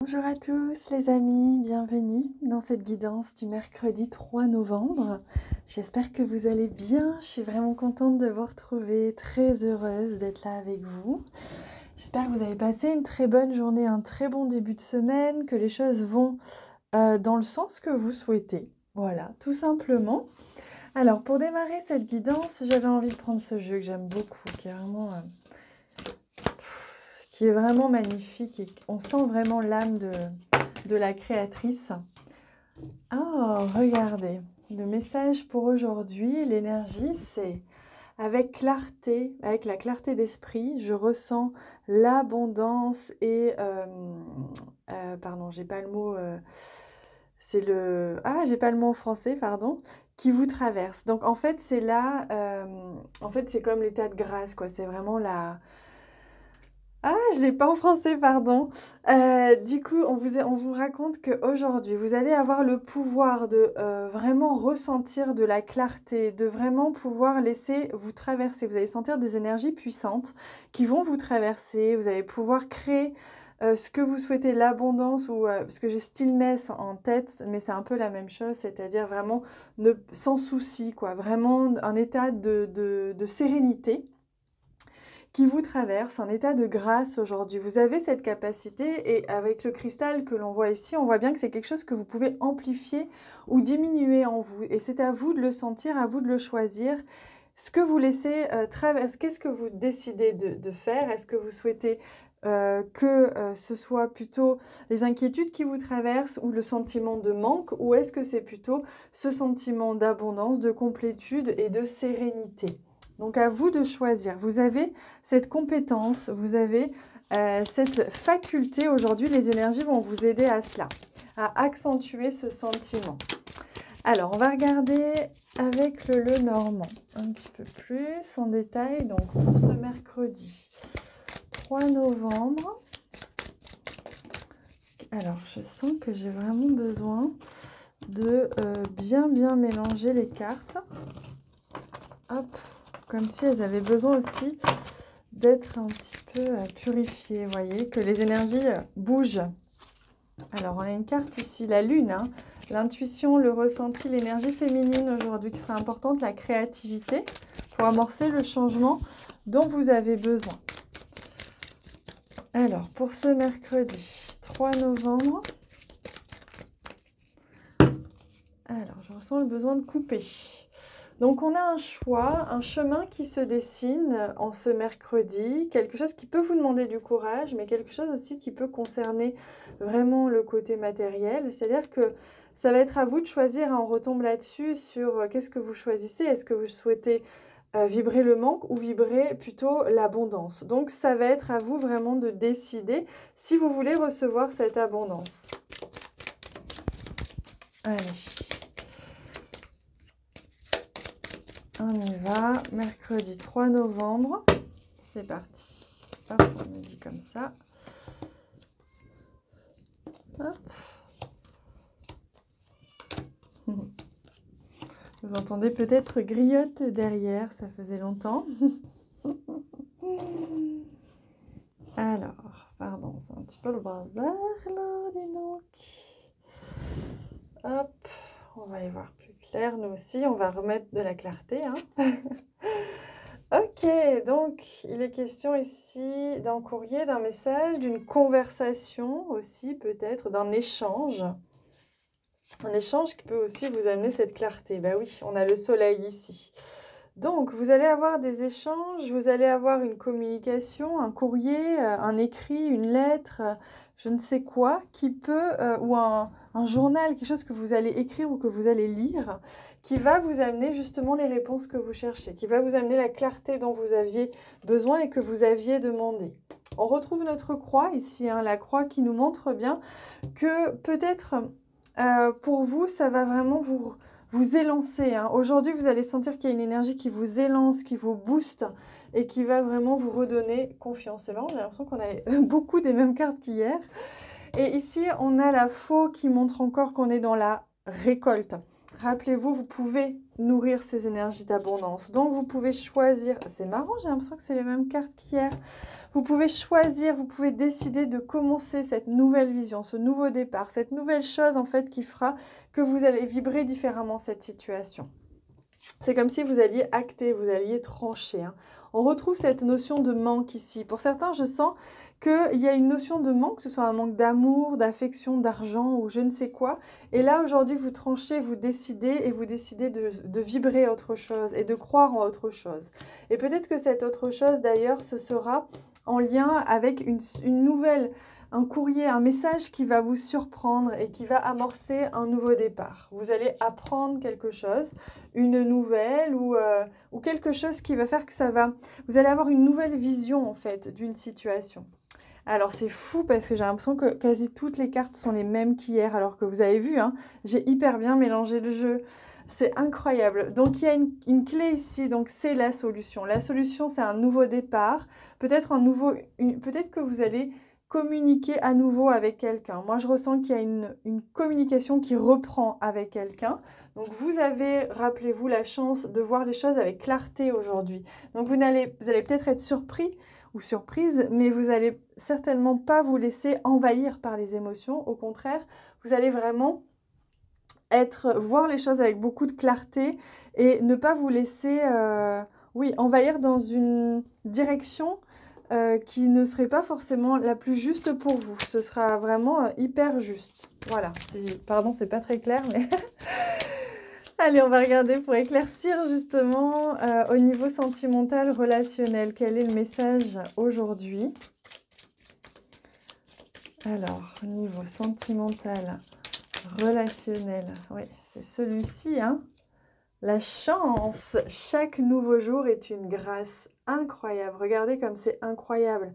Bonjour à tous les amis, bienvenue dans cette guidance du mercredi 3 novembre. J'espère que vous allez bien, je suis vraiment contente de vous retrouver, très heureuse d'être là avec vous. J'espère que vous avez passé une très bonne journée, un très bon début de semaine, que les choses vont dans le sens que vous souhaitez. Voilà, tout simplement. Alors pour démarrer cette guidance, j'avais envie de prendre ce jeu que j'aime beaucoup, qui est vraiment magnifique et on sent vraiment l'âme de la créatrice. Oh, regardez, le message pour aujourd'hui, l'énergie, c'est avec clarté, avec la clarté d'esprit, je ressens l'abondance et... pardon, j'ai pas le mot... c'est le... Ah, j'ai pas le mot en français, pardon, qui vous traverse. Donc en fait, c'est là... en fait, c'est comme l'état de grâce, quoi. C'est vraiment la... Ah, je l'ai pas en français, pardon. Du coup, on vous raconte qu'aujourd'hui, vous allez avoir le pouvoir de vraiment ressentir de la clarté, de vraiment pouvoir laisser vous traverser. Vous allez sentir des énergies puissantes qui vont vous traverser. Vous allez pouvoir créer ce que vous souhaitez, l'abondance, ou parce que j'ai stillness en tête, mais c'est un peu la même chose, c'est-à-dire vraiment sans souci, quoi. Vraiment un état de sérénité qui vous traverse, un état de grâce aujourd'hui. Vous avez cette capacité et avec le cristal que l'on voit ici, on voit bien que c'est quelque chose que vous pouvez amplifier ou diminuer en vous. Et c'est à vous de le sentir, à vous de le choisir. Ce que vous laissez traverser, qu'est-ce que vous décidez de faire? Est-ce que vous souhaitez que ce soit plutôt les inquiétudes qui vous traversent ou le sentiment de manque, ou est-ce que c'est plutôt ce sentiment d'abondance, de complétude et de sérénité? Donc à vous de choisir. Vous avez cette compétence, vous avez cette faculté. Aujourd'hui, les énergies vont vous aider à cela, à accentuer ce sentiment. Alors, on va regarder avec le Lenormand un petit peu plus en détail. Donc, pour ce mercredi 3 novembre. Alors, je sens que j'ai vraiment besoin de bien mélanger les cartes. Hop, comme si elles avaient besoin aussi d'être un petit peu purifiées. Vous voyez, que les énergies bougent. Alors, on a une carte ici, la lune, hein, l'intuition, le ressenti, l'énergie féminine aujourd'hui qui sera importante, la créativité, pour amorcer le changement dont vous avez besoin. Alors, pour ce mercredi 3 novembre, alors, je ressens le besoin de couper. Donc, on a un choix, un chemin qui se dessine en ce mercredi, quelque chose qui peut vous demander du courage, mais quelque chose aussi qui peut concerner vraiment le côté matériel. C'est-à-dire que ça va être à vous de choisir, hein, on retombe là-dessus, sur qu'est-ce que vous choisissez. Est-ce que vous souhaitez vibrer le manque ou vibrer plutôt l'abondance? Donc, ça va être à vous vraiment de décider si vous voulez recevoir cette abondance. Allez. On y va, mercredi 3 novembre, c'est parti. Hop, on me dit comme ça. Hop. Vous entendez peut-être griotte derrière, ça faisait longtemps. Alors, pardon, c'est un petit peu le bazar là, dis donc. Hop, on va y voir plus clair, nous aussi, on va remettre de la clarté, hein. Ok, donc il est question ici d'un courrier, d'un message, d'une conversation aussi peut-être, d'un échange. Un échange qui peut aussi vous amener cette clarté. Ben oui, on a le soleil ici. Donc, vous allez avoir des échanges, vous allez avoir une communication, un courrier, un écrit, une lettre, je ne sais quoi, qui peut, ou un journal, quelque chose que vous allez écrire ou que vous allez lire, qui va vous amener justement les réponses que vous cherchez, qui va vous amener la clarté dont vous aviez besoin et que vous aviez demandé. On retrouve notre croix ici, hein, la croix qui nous montre bien que peut-être pour vous, ça va vraiment vous élancer, hein. Aujourd'hui, vous allez sentir qu'il y a une énergie qui vous élance, qui vous booste et qui va vraiment vous redonner confiance. C'est marrant, j'ai l'impression qu'on a beaucoup des mêmes cartes qu'hier. Et ici, on a la faux qui montre encore qu'on est dans la récolte. rappelez-vous, vous pouvez nourrir ces énergies d'abondance. Donc, vous pouvez choisir. C'est marrant, j'ai l'impression que c'est les mêmes cartes qu'hier. Vous pouvez choisir, vous pouvez décider de commencer cette nouvelle vision, ce nouveau départ, cette nouvelle chose en fait qui fera que vous allez vibrer différemment cette situation. C'est comme si vous alliez acter, vous alliez trancher. Hein. On retrouve cette notion de manque ici. Pour certains, je sens qu'il y a une notion de manque, que ce soit un manque d'amour, d'affection, d'argent ou je ne sais quoi. Et là, aujourd'hui, vous tranchez, vous décidez de vibrer autre chose et de croire en autre chose. Et peut-être que cette autre chose, d'ailleurs, ce sera en lien avec une nouvelle... un courrier, un message qui va vous surprendre et qui va amorcer un nouveau départ. Vous allez apprendre quelque chose, une nouvelle ou quelque chose qui va faire que ça va... Vous allez avoir une nouvelle vision en fait d'une situation. Alors c'est fou parce que j'ai l'impression que quasi toutes les cartes sont les mêmes qu'hier, alors que vous avez vu, hein, j'ai hyper bien mélangé le jeu. C'est incroyable. Donc il y a une clé ici, donc c'est la solution. La solution, c'est un nouveau départ, peut-être peut-être que vous allez communiquer à nouveau avec quelqu'un. Moi, je ressens qu'il y a une communication qui reprend avec quelqu'un. Donc, vous avez, rappelez-vous, la chance de voir les choses avec clarté aujourd'hui. Donc, vous allez peut-être être surpris ou surprise, mais vous n'allez certainement pas vous laisser envahir par les émotions. Au contraire, vous allez vraiment voir les choses avec beaucoup de clarté et ne pas vous laisser envahir dans une direction qui ne serait pas forcément la plus juste pour vous. Ce sera vraiment hyper juste. Voilà. Pardon, c'est pas très clair, mais... Allez, on va regarder pour éclaircir justement au niveau sentimental, relationnel. Quel est le message aujourd'hui? Alors, au niveau sentimental, relationnel, oui, c'est celui-ci, hein. La chance, chaque nouveau jour est une grâce incroyable. Regardez comme c'est incroyable.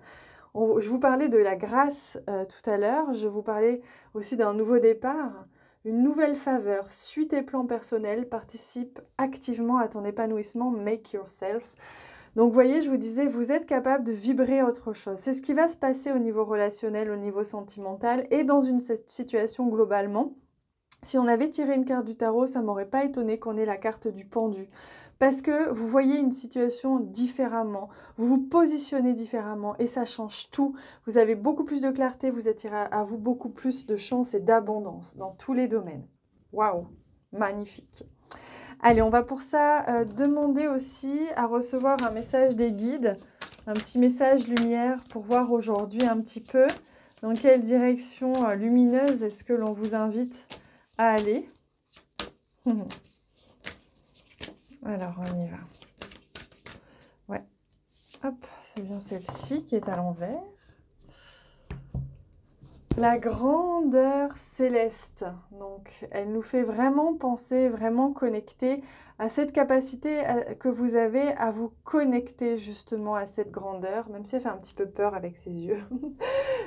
Je vous parlais de la grâce tout à l'heure, je vous parlais aussi d'un nouveau départ, une nouvelle faveur. Suis tes plans personnels, participe activement à ton épanouissement, make yourself. Donc vous voyez, je vous disais, vous êtes capable de vibrer autre chose. C'est ce qui va se passer au niveau relationnel, au niveau sentimental et dans une situation globalement. Si on avait tiré une carte du tarot, ça ne m'aurait pas étonné qu'on ait la carte du pendu. Parce que vous voyez une situation différemment, vous vous positionnez différemment et ça change tout. Vous avez beaucoup plus de clarté, vous attirez à vous beaucoup plus de chance et d'abondance dans tous les domaines. Waouh, magnifique. Allez, on va pour ça demander aussi à recevoir un message des guides, un petit message lumière pour voir aujourd'hui un petit peu dans quelle direction lumineuse est-ce que l'on vous invite à aller. Alors, on y va. Ouais. Hop, c'est bien celle-ci qui est à l'envers. La grandeur céleste. Donc, elle nous fait vraiment penser, vraiment connecter à cette capacité que vous avez à vous connecter justement à cette grandeur, même si elle fait un petit peu peur avec ses yeux.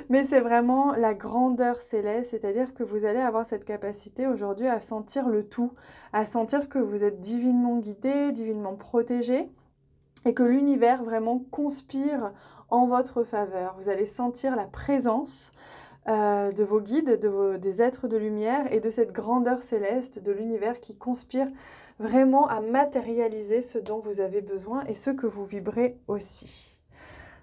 Mais c'est vraiment la grandeur céleste, c'est-à-dire que vous allez avoir cette capacité aujourd'hui à sentir le tout, à sentir que vous êtes divinement guidé, divinement protégé, et que l'univers vraiment conspire en votre faveur. Vous allez sentir la présence de vos guides, des êtres de lumière et de cette grandeur céleste de l'univers qui conspire vraiment à matérialiser ce dont vous avez besoin et ce que vous vibrez aussi.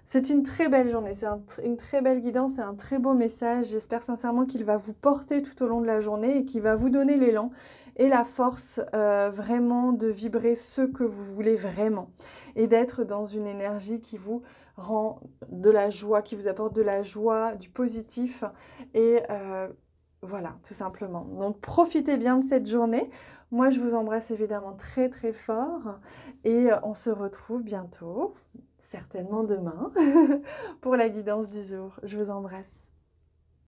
C'est une très belle journée, c'est une très belle guidance, c'est un très beau message. J'espère sincèrement qu'il va vous porter tout au long de la journée et qu'il va vous donner l'élan et la force vraiment de vibrer ce que vous voulez vraiment et d'être dans une énergie qui vous rend de la joie, qui vous apporte de la joie, du positif et voilà, tout simplement. Donc profitez bien de cette journée. Moi, je vous embrasse évidemment très très fort et on se retrouve bientôt, certainement demain, pour la guidance du jour. Je vous embrasse.